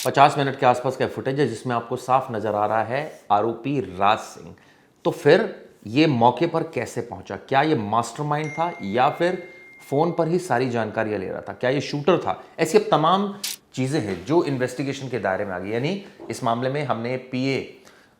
50 minute के आसपास का फुटेज है जिसमें आपको साफ नजर आ रहा है आरोपी राज सिंह। तो फिर ये मौके पर कैसे पहुंचा? क्या ये मास्टरमाइंड था या फिर फोन पर ही सारी जानकारियां ले रहा था? क्या ये शूटर था? ऐसी अब तमाम चीजें हैं जो इन्वेस्टिगेशन के दायरे में आ गई। यानी इस मामले में हमने पीए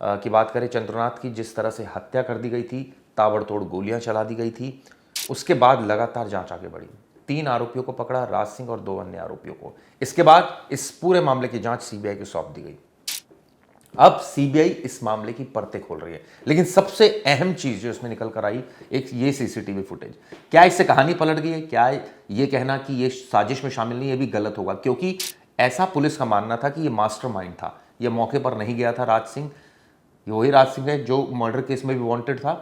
की बात करें चंद्रनाथ की, जिस तरह से हत्या कर दी गई थी, ताबड़तोड़ गोलियां चला दी गई थी, उसके बाद लगातार जांच आगे बढ़ी। 3 आरोपियों को पकड़ा, राज सिंह और 2 अन्य आरोपियों को। इसके बाद इस पूरे मामले की जांच सीबीआई को सौंप दी गई। अब सीबीआई इस मामले की परतें खोल रही है, लेकिन सबसे अहम चीज जो इसमें निकल कर आई, एक ये सीसीटीवी फुटेज। क्या इससे कहानी पलट गई है? क्या ये कहना कि ये साजिश में शामिल नहीं, ये भी गलत होगा, क्योंकि ऐसा पुलिस का मानना था कि ये मास्टरमाइंड था। ये मौके पर नहीं गया था राज सिंह। ये वही राज सिंह है जो मर्डर केस में भी वांटेड था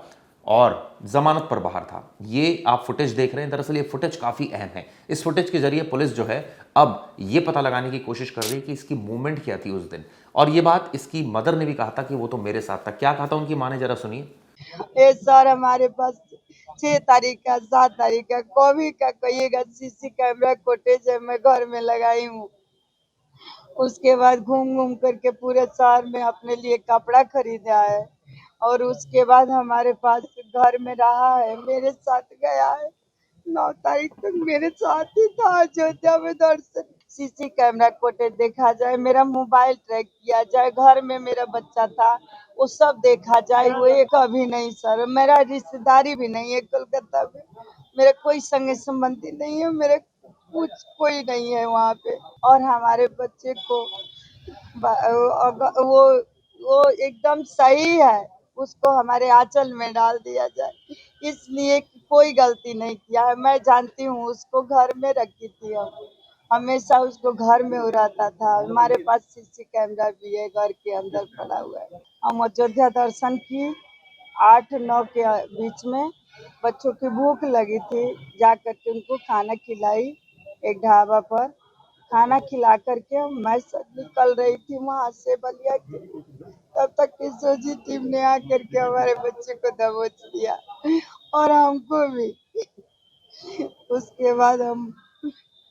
और जमानत पर बाहर था। ये आप फुटेज देख रहे हैं, दरअसल ये फुटेज काफ़ी अहम है। इस फुटेज के जरिए पुलिस जो है अब ये पता लगाने की कोशिश कर रही है कि इसकी मूवमेंट क्या थी उस दिन। और ये बात इसकी मदर ने भी कहा था कि वो तो मेरे साथ था। क्या कहा था उनकी माँ ने, जरा सुनिए। ये सर हमारे पास 6 तारीख का 7 तारीख का कभी का कहिएगा सीसी कैमरा फुटेज है, मैं घर में लगाई हूँ। उसके बाद घूम घूम करके पूरे शहर में अपने लिए कपड़ा खरीदा है और उसके बाद हमारे पास घर में रहा है, मेरे साथ गया है। 9 तारीख तक मेरे साथ ही था अयोध्या में दर्शन। सीसी कैमरा फुटेज देखा जाए, मेरा मोबाइल ट्रैक किया जाए, घर में मेरा बच्चा था वो सब देखा जाए, वो एक अभी नहीं सर। मेरा रिश्तेदारी भी नहीं है कोलकाता में, मेरे कोई संगे संबंधी नहीं है, मेरे कुछ कोई नहीं है वहाँ पे। और हमारे बच्चे को वो एकदम सही है, उसको हमारे आंचल में डाल दिया जाए, इसलिए कि कोई गलती नहीं किया है। मैं जानती हूँ उसको घर में रखी थी, हम हमेशा उसको घर में वो रहता था। हमारे पास सीसी कैमरा भी है, घर के अंदर पड़ा हुआ है। हम अयोध्या दर्शन की 8-9 के बीच में, बच्चों की भूख लगी थी, जा करके उनको खाना खिलाई एक ढाबा पर। खाना खिला करके मैं सब निकल रही थी वहां से बलिया की, तब तक की सोजी टीम ने आकर के हमारे बच्चे को दबोच लिया और हमको भी। उसके बाद हम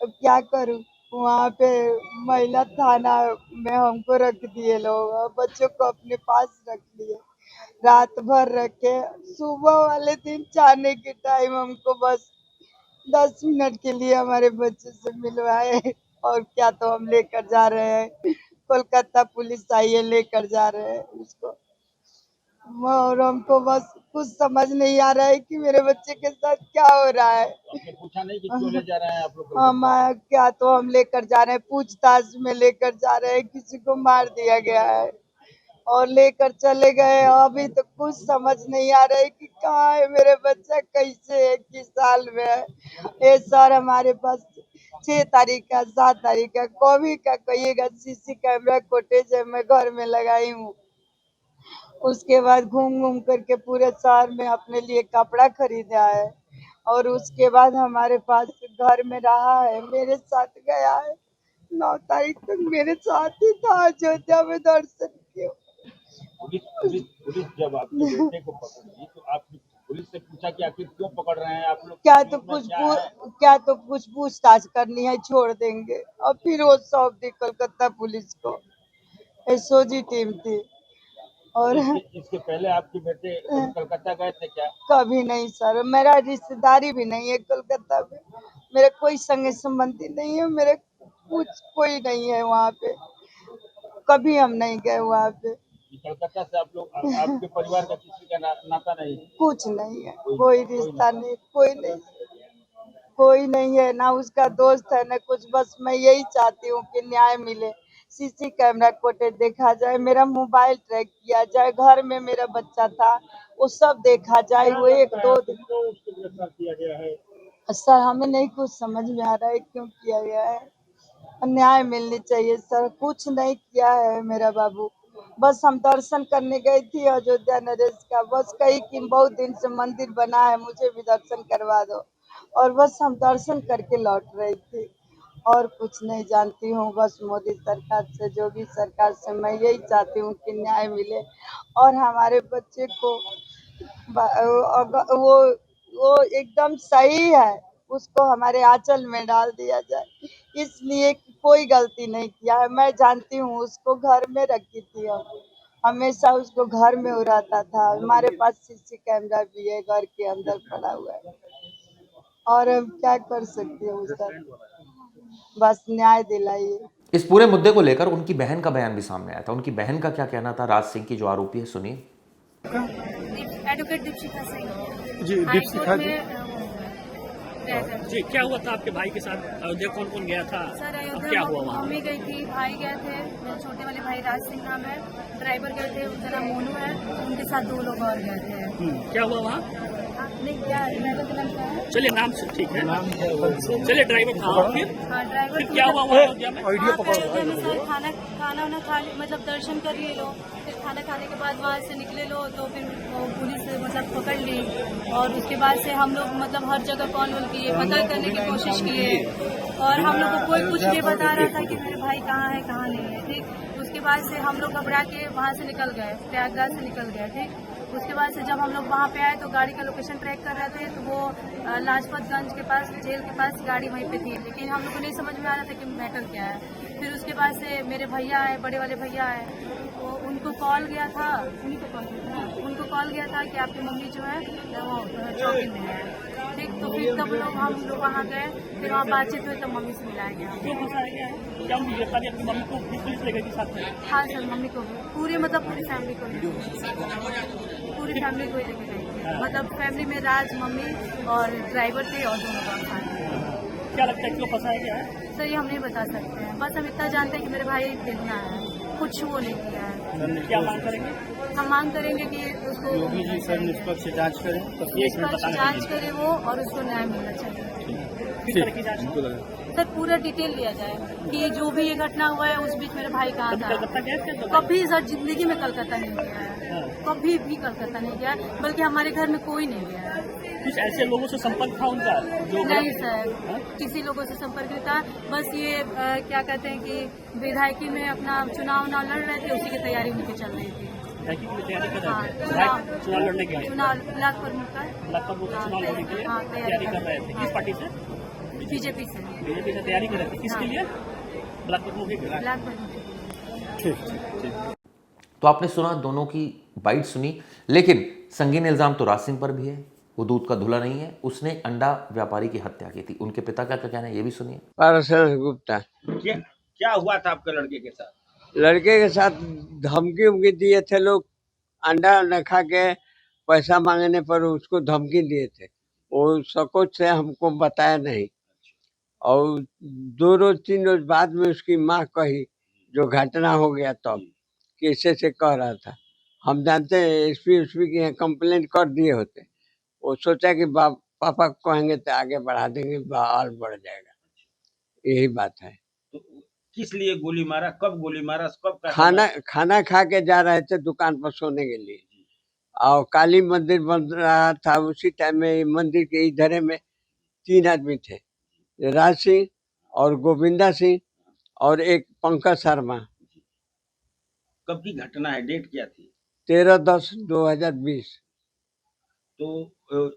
अब क्या करूं, वहाँ पे महिला थाना में हमको रख दिए लोग और बच्चों को अपने पास रख लिए, रात भर रखे। सुबह वाले दिन जाने के टाइम हमको बस 10 मिनट के लिए हमारे बच्चे से मिलवाए और क्या तो हम लेकर जा रहे हैं, कोलकाता पुलिस आई है, लेकर जा रहे हैं उसको। और हमको बस कुछ समझ नहीं आ रहा है कि मेरे बच्चे के साथ क्या हो रहा है। आपने पूछा नहीं कि क्यों ले जा रहे हैं आप लोग? हम क्या तो हम लेकर जा रहे हैं, पूछताछ में लेकर जा रहे हैं, किसी को मार दिया गया है और लेकर चले गए। अभी तो कुछ समझ नहीं आ रहा है कि कहाँ है मेरे बच्चा, कैसे है, किस साल में है। ये सर हमारे पास 6 तारीख का 7 तारीख का कभी का कहिएगा सीसी कैमरा फुटेज है, मैं घर में लगाई हूँ। उसके बाद घूम घूम करके पूरे शहर में अपने लिए कपड़ा खरीदा है और उसके बाद हमारे पास घर में रहा है, मेरे साथ गया है। 9 तारीख तक मेरे साथ ही था अयोध्या में दर्शन के। पुलिस जब आपके बेटे को पकड़ी तो आपने पुलिस से पूछा कि आखिर क्यों पकड़ रहे हैं आप लोग? क्या तो कुछ पूछताछ करनी है, छोड़ देंगे और फिर वो सौंप दी कोलकाता पुलिस को। एसओजी टीम थी। और इसके पहले आपके बेटे कभी कलकत्ता गए थे क्या? कभी नहीं सर, मेरा रिश्तेदारी भी नहीं है कोलकाता में, मेरे कोई संगे संबंधी नहीं है, मेरे कुछ कोई नहीं है वहाँ पे, कभी हम नहीं गए वहाँ पे। कलकत्ता से आप लोग, आपके परिवार का किसी का नाता नहीं? कुछ नहीं है, कोई रिश्ता नहीं, कोई नहीं है, ना उसका दोस्त है ना कुछ। बस मैं यही चाहती हूँ कि न्याय मिले, सीसी कैमरा फुटेज देखा जाए, मेरा मोबाइल ट्रैक किया जाए, घर में मेरा बच्चा था वो सब देखा जाए। वो एक दो दिन गिरफ्तार किया गया है सर, हमें नहीं कुछ समझ में आ रहा है क्यों किया गया है। न्याय मिलनी चाहिए सर, कुछ नहीं किया है मेरा बाबू। बस हम दर्शन करने गई थी अयोध्या नरेश का, बस कही कि बहुत दिन से मंदिर बना है, मुझे भी दर्शन करवा दो, और बस हम दर्शन करके लौट रही थी और कुछ नहीं जानती हूँ। बस मोदी सरकार से, योगी सरकार से मैं यही चाहती हूँ कि न्याय मिले और हमारे बच्चे को वो एकदम सही है, उसको हमारे आंचल में डाल दिया जाए, इसलिए कि कोई गलती नहीं किया है। मैं जानती हूँ उसको घर में रखी थी हम, हमेशा उसको घर में वो रहता था। हमारे पास सीसी कैमरा भी है, घर के अंदर पड़ा हुआ है। और हम क्या कर सकते हैं उसका, बस न्याय दिलाइए। इस पूरे मुद्दे को लेकर उनकी बहन का बयान भी सामने आया था। उनकी बहन का क्या कहना था राज सिंह की जो आरोपी है, सुनिए। Advocate Deepshikha Singh ji, high Deepshikha court जी। में रहते हैं। जी, क्या हुआ था आपके भाई के साथ? अयोध्या कौन कौन गया था? सर अब अयोध्या क्या हुआ वहाँ? मम्मी गई थी, भाई गए थे, मेरे छोटे वाले भाई राज सिंह नाम है, ड्राइवर गए थे, उनका नाम मोनू है, उनके साथ 2 लोग और गए थे। क्या हुआ वहाँ? नहीं क्या ड्राइवर का नाम क्या है? चलिए नाम से ठीक है। चलिए ड्राइवर था और फिर हाँ ड्राइवर फिर क्या हुआ वहाँ अयोध्या में? वहाँ पे अयोध्या में सर खाना वाना खा मतलब दर्शन कर लिए लो, फिर खाना खाने के बाद वहाँ से निकले लो तो फिर वो पुलिस मतलब पकड़ ली, और उसके बाद से हम लोग मतलब हर जगह कॉल वॉल किए, पता करने की कोशिश किए, और हम लोग को कोई कुछ नहीं बता रहा था कि मेरे भाई कहाँ है कहाँ नहीं है। ठीक, उसके बाद से हम लोग घबरा के वहाँ से निकल गए, प्रयागराज से निकल गए। ठीक, उसके बाद से जब हम लोग वहाँ पे आए तो गाड़ी का लोकेशन ट्रैक कर रहे थे तो वो लाजपतगंज के पास जेल के पास गाड़ी वहीं पे थी, लेकिन हम लोग को नहीं समझ में आ रहा था कि मैटर क्या है। फिर उसके बाद से मेरे भैया आए, बड़े वाले भैया आए, तो उनको कॉल गया था, उनको कॉल गया था कि आपकी मम्मी जो है वो चौकी में है। ठीक, तो फिर तब हम लोग वहाँ गए, फिर वहाँ बातचीत हुई तब मम्मी से मिलाया गया। क्यों फंसाया गया है? क्या उनकी गिरफ्तारी अपनी मम्मी को भी पुलिस ले गई थी साथ में? हाँ सर, मम्मी को भी पूरी मतलब पूरी फैमिली को ही, पूरी फैमिली को ही लेके गई थी। मतलब फैमिली में राज, मम्मी और ड्राइवर थे और 2 लोग और साथ। क्या लगता है क्यों फंसाया गया है? सर ये हम नहीं बता सकते हैं, बस हम इतना जानते हैं कि मेरे भाई बेचना है, कुछ वो नहीं किया है। क्या मांग करेंगे? हम मांग करेंगे कि उसको निष्पक्ष जांच करें। निष्पक्ष जांच करे वो, और उसको न्याय मिलना चाहिए। किस तरह की जांच? सर पूरा डिटेल लिया जाए कि जो भी ये घटना हुआ है उस बीच मेरे भाई कहाँ था। कलकत्ता गए थे तो? कभी सर जिंदगी में कलकत्ता नहीं गया है, कभी भी कलकत्ता नहीं गया, बल्कि हमारे घर में कोई नहीं गया है। कुछ ऐसे लोगों से संपर्क था उनका जो नहीं सर, किसी लोगों से संपर्क नहीं था। बस ये क्या कहते हैं कि विधायकी में अपना चुनाव लड़ रहे थे, उसी की तैयारी उनकी चल रही थी। तैयारी कर हाँ, रहे थे? चुनाव लड़ने के लिए? चुनाव ब्लॉक प्रमुख का लगभग चुनाव लड़ने के लिए हाँ, तैयारी कर रहे थे। किस पार्टी से? बीजेपी से, बीजेपी से तैयारी कर रहे थे। किसके लिए? ब्लॉक प्रमुख के लिए। ब्लॉक प्रमुख। तो आपने सुना, दोनों की बाइट सुनी, लेकिन संगीन इल्जाम तो राज सिंह पर भी है। वो दूध का धुला नहीं है, उसने अंडा व्यापारी की हत्या की थी। उनके पिता का क्या कहना है, ये भी सुनिए। पारस गुप्ता। क्या हुआ था आपके लड़के के साथ? लड़के के साथ धमकी उमकी दिए थे लोग, अंडा न खा के पैसा मांगने पर उसको धमकी दिए थे। वो सकोच से हमको बताया नहीं, और 2 रोज 3 रोज बाद में उसकी माँ कही जो घटना हो गया तब कैसे से कह रहा था। हम जानते हैं एसपी की यहाँ कंप्लेंट कर दिए होते, वो सोचा कि पापा को कहेंगे तो आगे बढ़ा देंगे, और बढ़ जाएगा। यही बात है। तो किस लिए गोली मारा, कब गोली मारा, कब का खाना खा के जा रहे थे दुकान पर सोने के लिए, और काली मंदिर बन रहा था उसी टाइम में। मंदिर के इधर में 3 आदमी थे, राज सिंह और गोविंदा सिंह और एक पंकज शर्मा। कब की घटना है, डेट क्या थी? 13/10/2020। तो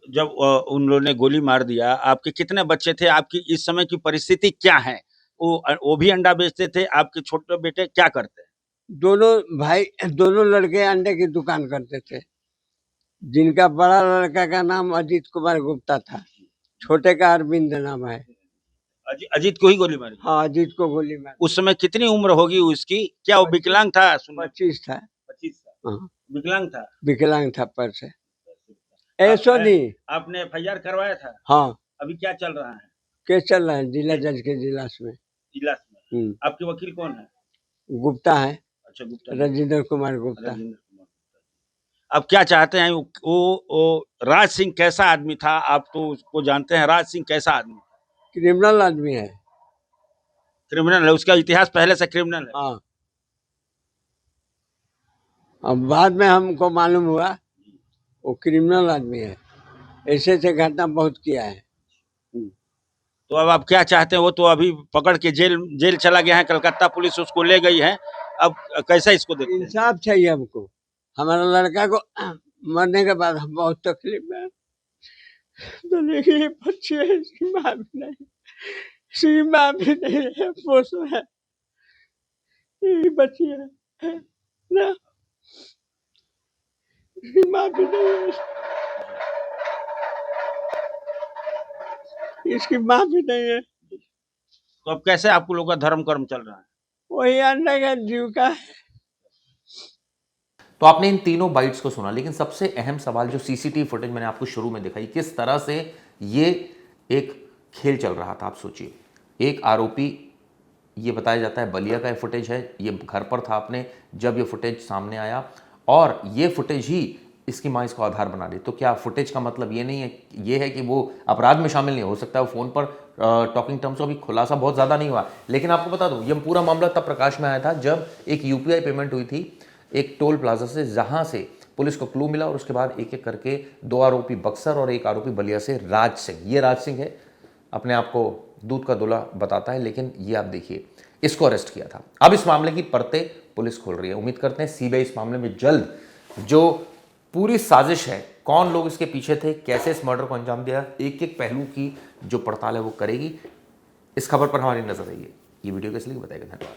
जब उन लोगों ने गोली मार दिया, आपके कितने बच्चे थे? आपकी इस समय की परिस्थिति क्या है? वो भी अंडा बेचते थे? आपके छोटे बेटे क्या करते हैं? दोनों भाई, दोनों लड़के अंडे की दुकान करते थे। जिनका बड़ा लड़का का नाम अजीत कुमार गुप्ता था, छोटे का अरविंद नाम है। अजीत को ही गोली मारी? हाँ, अजीत को गोली मारी। उस समय कितनी उम्र होगी उसकी? क्या वो विकलांग था? 25 था। 25 था। हाँ, विकलांग था? विकलांग था पर से। ऐसा नहीं। आपने FIR करवाया था? हाँ। अभी क्या चल रहा है? केस चल रहा है जिला जज के इजलास में। इजलास में? आपके वकील कौन है? गुप्ता है। अच्छा, गुप्ता। राजेंद्र कुमार गुप्ता। अब क्या चाहते हैं? वो राज सिंह कैसा आदमी था? आप तो उसको जानते हैं। राज सिंह कैसा आदमी? क्रिमिनल आदमी है। क्रिमिनल है? उसका इतिहास पहले से क्रिमिनल है? हाँ। अब बाद में हमको मालूम हुआ वो क्रिमिनल आदमी है, ऐसे घटना बहुत किया है। तो अब आप क्या चाहते हैं? वो तो अभी पकड़ के जेल चला गया है, कलकत्ता पुलिस उसको ले गई है। अब कैसा इसको देखते हैं? इंसाफ चाहिए हमको। हमारा लड़का को मरने के बाद हम बहुत तकलीफ में। तो देखिए बच्चे है, इसकी माँ भी नहीं, इसकी माँ भी नहीं है, पोस है, यही बच्ची है ना, इसकी माँ भी नहीं है, इसकी माँ भी नहीं है, तो अब कैसे आप लोगों का धर्म कर्म चल रहा है? वही अंडा का जीविका है। तो आपने इन तीनों बाइट्स को सुना, लेकिन सबसे अहम सवाल जो सीसीटीवी फुटेज मैंने आपको शुरू में दिखाई, किस तरह से ये एक खेल चल रहा था। आप सोचिए, एक आरोपी, ये बताया जाता है बलिया का ये फुटेज है, ये घर पर था अपने जब ये फुटेज सामने आया, और ये फुटेज ही इसकी माँ इसको आधार बना रही। तो क्या फुटेज का मतलब ये नहीं है, ये है कि वो अपराध में शामिल नहीं हो सकता है, वो फ़ोन पर टॉकिंग टर्म्स का भी खुलासा बहुत ज़्यादा नहीं हुआ। लेकिन आपको बता दूं, ये पूरा मामला तब प्रकाश में आया था जब एक यूपीआई पेमेंट हुई थी एक टोल प्लाजा से, जहां से पुलिस को क्लू मिला, और उसके बाद एक एक करके 2 आरोपी बक्सर और 1 आरोपी बलिया से राज सिंह, ये राज सिंह है, अपने आप को दूध का दूल्हा बताता है, लेकिन ये आप देखिए इसको अरेस्ट किया था। अब इस मामले की परतें पुलिस खोल रही है। उम्मीद करते हैं सीबीआई इस मामले में जल्द जो पूरी साजिश है, कौन लोग इसके पीछे थे, कैसे इस मर्डर को अंजाम दिया, एक एक पहलू की जो पड़ताल है वो करेगी। इस खबर पर हमारी नजर रही है। ये वीडियो कैसे लगी बताइएगा। धन्यवाद।